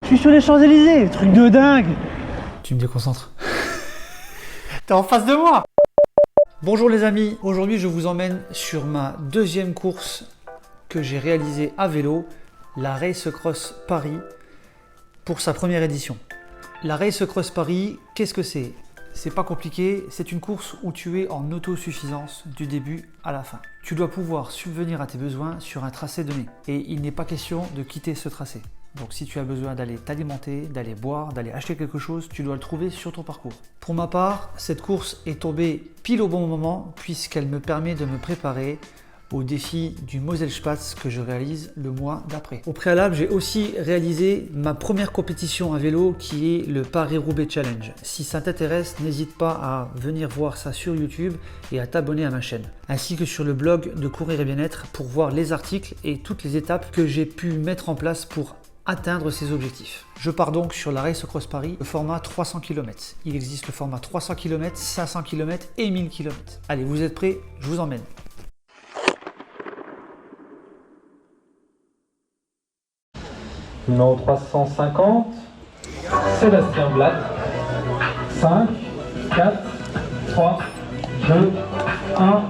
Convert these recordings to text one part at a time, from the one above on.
Je suis sur les Champs-Élysées, truc de dingue. Tu me déconcentres. T'es en face de moi. Bonjour les amis, aujourd'hui je vous emmène sur ma deuxième course que j'ai réalisée à vélo, la Race Cross Paris, pour sa première édition. La Race Cross Paris, qu'est-ce que c'est? C'est pas compliqué, c'est une course où tu es en autosuffisance du début à la fin. Tu dois pouvoir subvenir à tes besoins sur un tracé donné. Et il n'est pas question de quitter ce tracé. Donc si tu as besoin d'aller t'alimenter, d'aller boire, d'aller acheter quelque chose, tu dois le trouver sur ton parcours. Pour ma part, cette course est tombée pile au bon moment puisqu'elle me permet de me préparer au défi du Moselspatz que je réalise le mois d'après. Au préalable, j'ai aussi réalisé ma première compétition à vélo qui est le Paris-Roubaix Challenge. Si ça t'intéresse, n'hésite pas à venir voir ça sur YouTube et à t'abonner à ma chaîne. Ainsi que sur le blog de Courir et Bien-être pour voir les articles et toutes les étapes que j'ai pu mettre en place pour atteindre ces objectifs. Je pars donc sur la Race Cross Paris, le format 300 km. Il existe le format 300 km, 500 km et 1000 km. Allez, vous êtes prêts? Je vous emmène. Numéro 350, Sébastien Blatt. 5, 4, 3, 2, 1.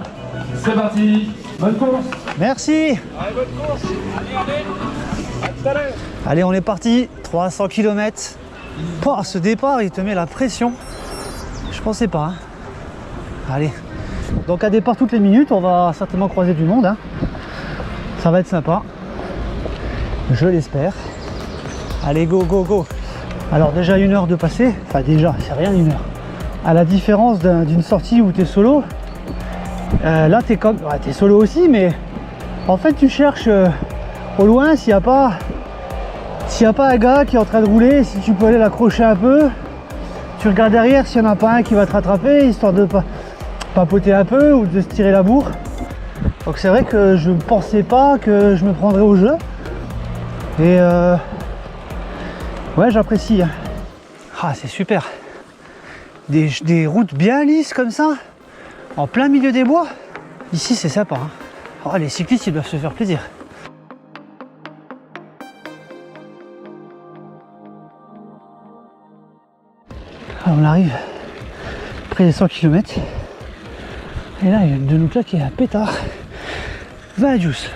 C'est parti. Bonne course. Merci. Allez, bonne course. Allez. Allez, on est parti, 300 km. Pouah, ce départ, il te met la pression. Je pensais pas. Hein. Allez. Donc à départ toutes les minutes, on va certainement croiser du monde. Hein. Ça va être sympa. Je l'espère. Allez, go, go, go. Alors déjà 1 heure de passer. Enfin déjà, c'est rien 1 heure. À la différence d'une sortie où tu es solo. Là, tu es comme... Ouais, t'es solo aussi, mais en fait, tu cherches au loin s'il n'y a pas... S'il n'y a pas un gars qui est en train de rouler, si tu peux aller l'accrocher un peu, tu regardes derrière s'il n'y en a pas un qui va te rattraper, histoire de papoter un peu ou de se tirer la bourre. Donc c'est vrai que je ne pensais pas que je me prendrais au jeu. Et ouais, j'apprécie. Ah, c'est super. Des routes bien lisses comme ça, en plein milieu des bois. Ici, c'est sympa. Hein. Oh, les cyclistes, ils doivent se faire plaisir. On arrive près des 100 km et là il vient de nous claquer un pétard. Va à juice.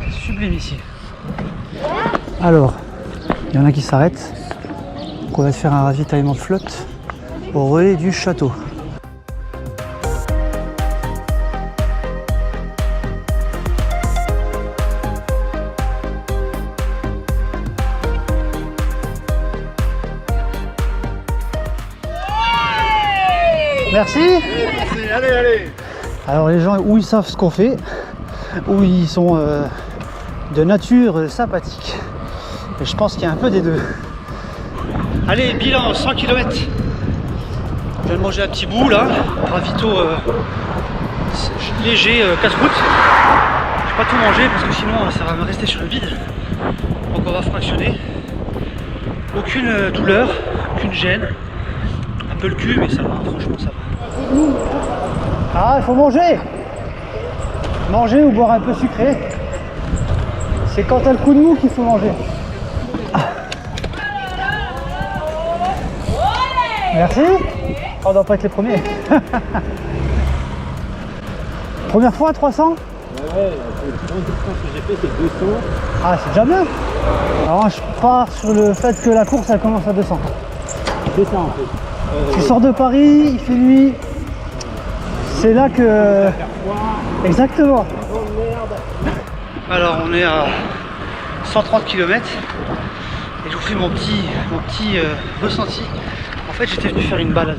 C'est sublime ici. Alors, il y en a qui s'arrêtent. On va faire un ravitaillement de flotte au relais du château. Merci. Allez, allez. Alors les gens, où ils savent ce qu'on fait, où ils sont de nature sympathique. Et je pense qu'il y a un peu des deux. Allez, bilan 100 km. Je viens de manger un petit bout là, ravito léger, casse-croûte. Je vais pas tout manger parce que sinon ça va me rester sur le vide. Donc on va fractionner. Aucune douleur, aucune gêne. Un peu le cul, mais ça va, franchement ça va. Ah, il faut manger. Manger ou boire un peu sucré. C'est quand t'as le coup de mou qu'il faut manger. Merci. On doit pas être les premiers. Première fois à 300? Ouais, la plus grande distance que j'ai fait c'est 200. Ah, c'est déjà bien. Alors je pars sur le fait que la course elle commence à 200. C'est ça en fait. Tu sors de Paris, il fait nuit. C'est là que... Exactement. Oh merde. Alors on est à 130 km et je vous fais mon petit ressenti. En fait, j'étais venu faire une balade.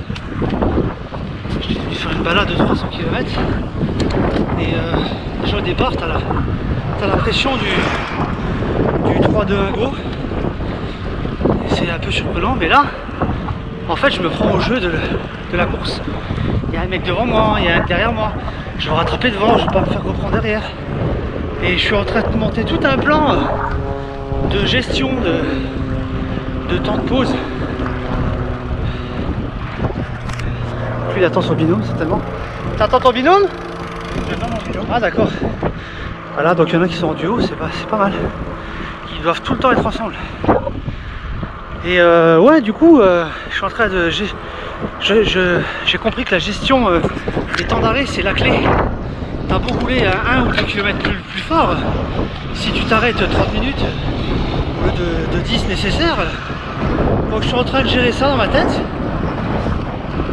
J'étais venu faire une balade de 300 km. Et déjà au départ, t'as la pression du 3-2-1 go. C'est un peu surprenant, mais là, en fait, je me prends au jeu de la course. Il y a un mec devant moi, il y a un derrière moi. Je vais rattraper devant, je vais pas me faire reprendre derrière. Et je suis en train de monter tout un plan gestion de temps de pause. Puis il attend son binôme certainement. T'attends ton binôme? J'attends mon binôme. Ah d'accord. Voilà, donc il y en a qui sont en duo, c'est pas mal. Ils doivent tout le temps être ensemble. Et ouais, du coup, je suis en train de... J'ai compris que la gestion des temps d'arrêt, c'est la clé. T'as beau rouler à 1 ou 2 km plus fort, si tu t'arrêtes 30 minutes au lieu de 10 nécessaires. Donc je suis en train de gérer ça dans ma tête.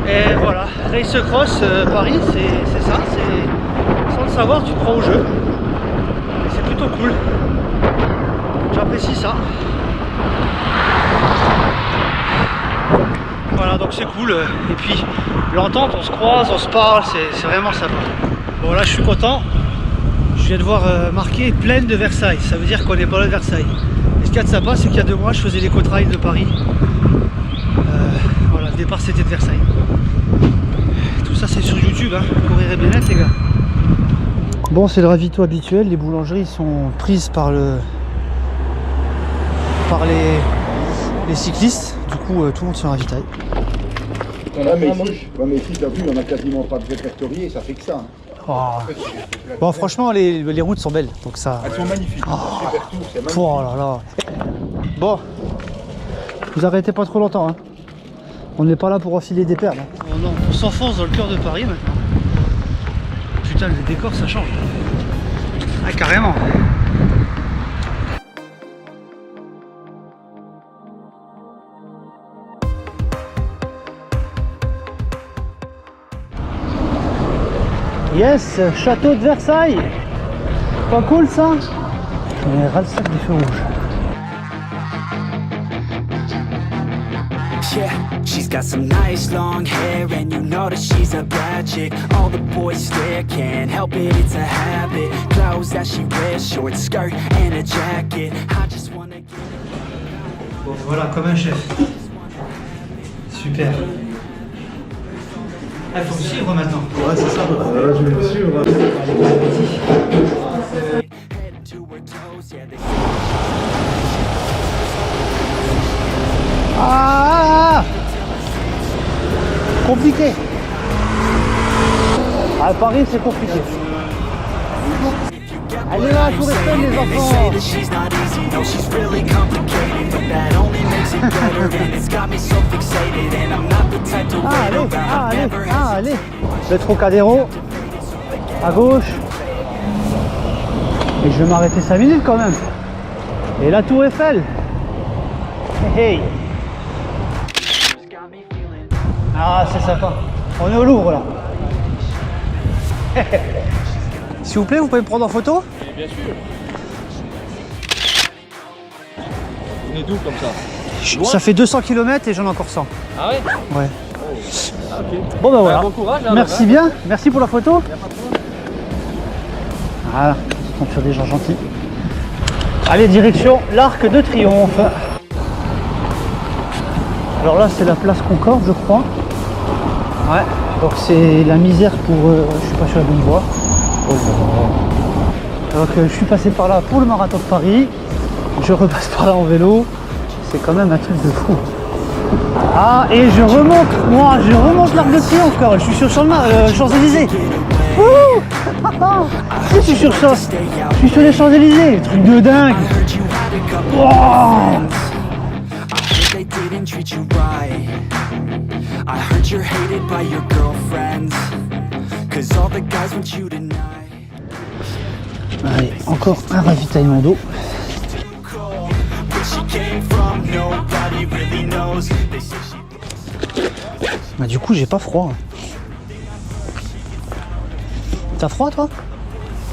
Et voilà, Race Cross Paris, c'est ça, c'est sans le savoir, tu te prends au jeu. Et c'est plutôt cool. J'apprécie ça. Voilà, donc c'est cool. Et puis l'entente, on se croise, on se parle, c'est vraiment sympa. Bon là je suis content. Je viens de voir marqué Plaine de Versailles. Ça veut dire qu'on est pas loin de Versailles. Et ce qu'il y a de sympa, c'est qu'il y a 2 mois, je faisais l'éco-trail de Paris. Voilà, le départ c'était de Versailles. Tout ça c'est sur YouTube, hein. Courir et bien-être les gars. Bon, c'est le ravito habituel. Les boulangeries sont prises par les cyclistes. Du coup, tout le monde se ravitaille. Ouais, mais ici, t'as vu, on a quasiment pas de répertorié, ça fait que ça. Hein. Oh. Bon, franchement, les routes sont belles, donc ça. Elles sont magnifiques. Oh. Super tour, c'est magnifique. Oh là là. Bon, vous arrêtez pas trop longtemps, hein. On n'est pas là pour enfiler des perles. Hein. Oh non, on s'enfonce dans le cœur de Paris maintenant. Putain, le décor ça change. Ah, carrément. Yes, château de Versailles. Pas cool ça? On ras le sac des feux rouges. Yeah, she's got some nice long hair and you know that she's a bad chick. All the boys stare, can't help it, it's a habit. Clothes that she wears, short skirt and a jacket. I just wanna get... Bon voilà, comme un chef. Super. Ah, il faut me suivre maintenant. Ouais, c'est ça. Je vais me suivre. Head to her toes, yeah, they... Ah, compliqué. À Paris, c'est compliqué. Allez là, Tour Eiffel, les enfants. She's not easy, no, she's really complicated, but that only makes it better, and it's got me so fixated, and I'm not the type to wait around. Allez. Le Trocadéro, à gauche. Et je vais m'arrêter 5 minutes quand même. Et la Tour Eiffel. Hey. Ah, c'est sympa. On est au Louvre là. S'il vous plaît, vous pouvez me prendre en photo? Bien sûr. On est d'où comme ça? Ça fait 200 km et j'en ai encore 100. Ah ouais? Ouais. Ah, ok. Bon bah voilà. Bon courage. Hein, merci alors, bien. Merci pour la photo. Voilà. On tombe sur des gens gentils. Allez, direction l'Arc de Triomphe. Alors là, c'est la place Concorde, je crois. Ouais. Donc c'est la misère pour... je suis pas sur la bonne voie. Donc je suis passé par là pour le marathon de Paris. Je repasse par là en vélo. C'est quand même un truc de fou. Ah, et je remonte l'Arc de Triomphe, quoi. Je suis sur Champs-Élysées. Je suis sur ça. Je suis sur les Champs-Élysées. Truc de dingue. Wow. They didn't treat you right. I heard you're hated by your girlfriends, 'cause all the guys want you tonight. Allez, encore un ravitaillement d'eau. Where she came from, nobody really knows. They say she... Bah, du coup, j'ai pas froid. T'as froid, toi?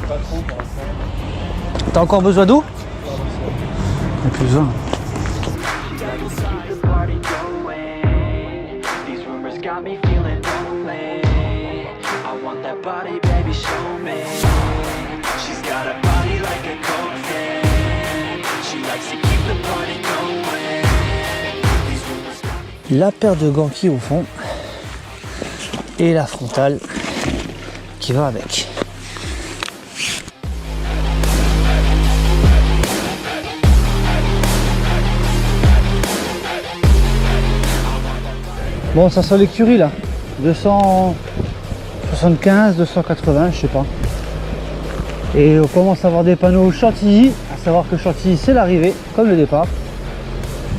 Pas trop pour l'instant. T'as encore besoin d'eau? J'ai plus besoin. These rumors got me feeling lonely. I want that body, baby, show me. She's got a body like a cocaine. She likes to keep the party going. These rumors got me... La paire de gants qui est au fond et la frontale qui va avec. Bon, ça sent l'écurie là. 275, 280, je sais pas. Et on commence à avoir des panneaux Chantilly, à savoir que Chantilly c'est l'arrivée, comme le départ.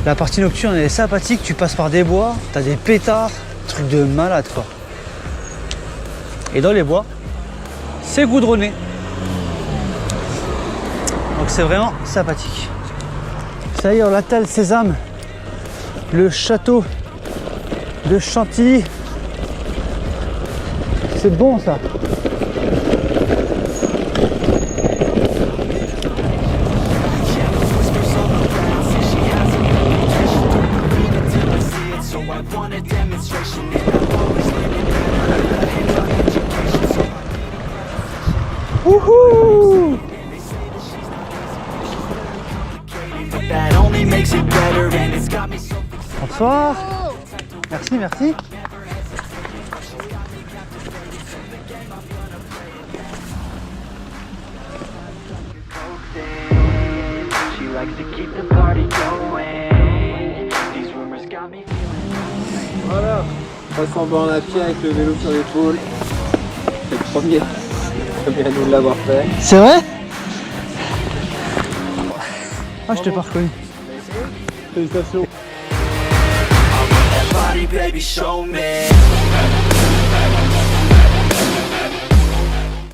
La partie nocturne elle est sympathique, tu passes par des bois, t'as des pétards, truc de malade quoi. Et dans les bois, c'est goudronné. Donc c'est vraiment sympathique. Ça y est, on attelle Sésame, le château de Chantilly. C'est bon ça. Wouhou! That only makes it better and it's got me so Bonsoir. Merci, merci. she likes to keep the party going. These rumors got me feeling. Voilà. Passe en borne à pied avec le vélo sur l'épaule. C'est le premier. Bien nous de l'avoir fait. C'est vrai? Ah, je t'ai pas reconnu. Félicitations. That body, baby, show me.